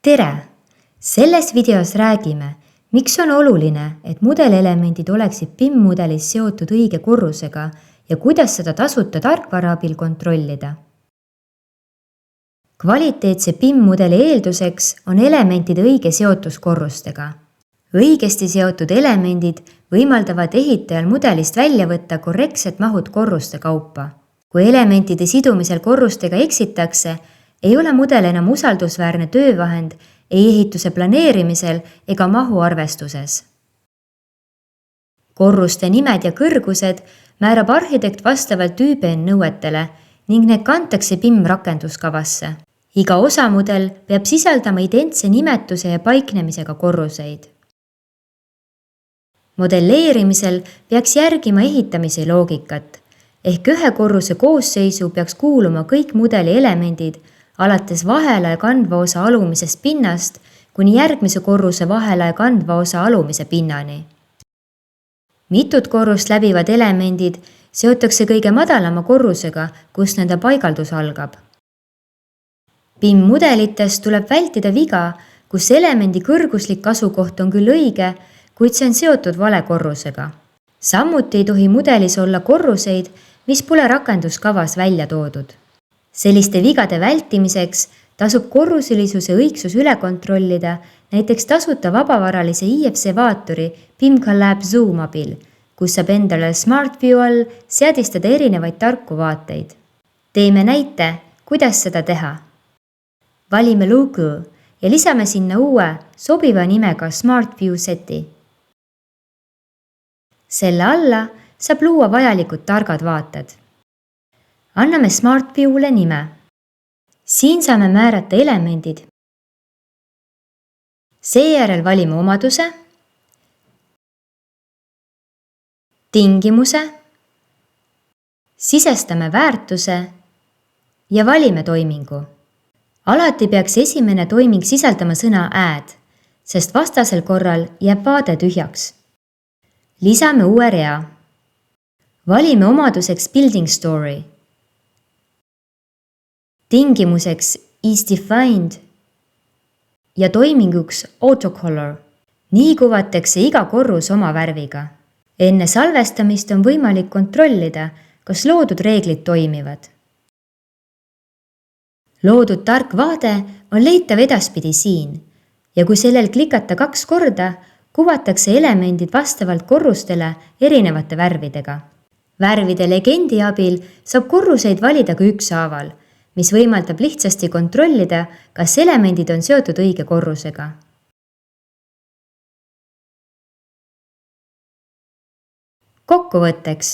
Tere! Selles videos räägime, miks on oluline, et mudelelemendid oleksid PIM-mudelis seotud õige korrusega ja kuidas seda tasuta tarkvara abil kontrollida. Kvaliteetse PIM-mudeli eelduseks on elementide õige seotus korrustega. Õigesti seotud elemendid võimaldavad ehitajal mudelist välja võtta korrektsed mahud korruste kaupa. Kui elementide sidumisel korrustega eksitakse, ei ole mudel enam usaldusväärne töövahend ei ehituse planeerimisel ega mahu arvestuses. Korruste nimed ja kõrgused määrab arhitekt vastavalt ÜBN nõuetele ning need kantakse PIM rakenduskavasse. Iga osamudel peab sisaldama identse nimetuse ja paiknemisega korruseid. Modelleerimisel peaks järgima ehitamise loogikat, ehk ühe korruse koosseisu peaks kuuluma kõik mudeli elemendid, alates vahelae kandva osa alumisest pinnast kuni järgmise korruse vahelae kandva osa alumise pinnani. Mitut korrust läbivad elemendid seotakse kõige madalama korrusega, kus nende paigaldus algab. PIM-mudelites tuleb vältida viga, kus elemendi kõrguslik asukoht on küll õige, kuid see on seotud vale korrusega. Samuti ei tohi mudelis olla korruseid, mis pole rakenduskavas välja toodud. Selliste vigade vältimiseks tasub korruselisuse õigsus üle kontrollida näiteks tasuta vabavaralise IFC vaatori PIM Collab Zoom abil, kus saab endale Smart View all seadistada erinevaid tarku vaateid. Teeme näite, kuidas seda teha. Valime logo ja lisame sinna uue, sobiva nimega Smart View seti. Selle alla saab luua vajalikud targad vaated. Anname Smart View'le nime. Siin saame määrata elemendid. Seejärel valime omaduse, tingimuse, sisestame väärtuse ja valime toimingu. Alati peaks esimene toiming sisaldama sõna add, sest vastasel korral jääb vaade tühjaks. Lisame uue rea. Valime omaduseks building story. Tingimuseks is defined ja toiminguks autocolor. Nii kuvatakse iga korrus oma värviga. Enne salvestamist on võimalik kontrollida, kas loodud reeglid toimivad. Loodud tark vaade on leitav edaspidi siin ja kui sellel klikata 2 korda, kuvatakse elemendid vastavalt korrustele erinevate värvidega. Värvide legendi abil saab korruseid valida ka ükshaaval, mis võimaldab lihtsasti kontrollida, kas elemendid on seotud õige korrusega. Kokkuvõtteks,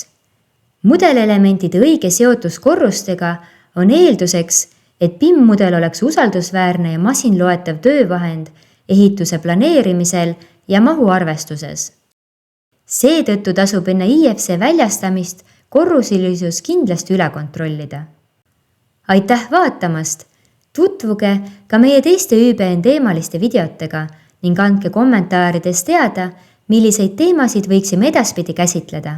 mudelelementide õige seotus korrustega on eelduseks, et PIM-mudel oleks usaldusväärne ja masinloetav töövahend ehituse planeerimisel ja mahu arvestuses. Seetõttu tasub enne IFC väljastamist korrusilisus kindlasti üle kontrollida. Aitäh vaatamast! Tutvuge ka meie teiste ÜBN teemaliste videotega ning andke kommentaarides teada, milliseid teemasid võiksime edaspidi käsitleda.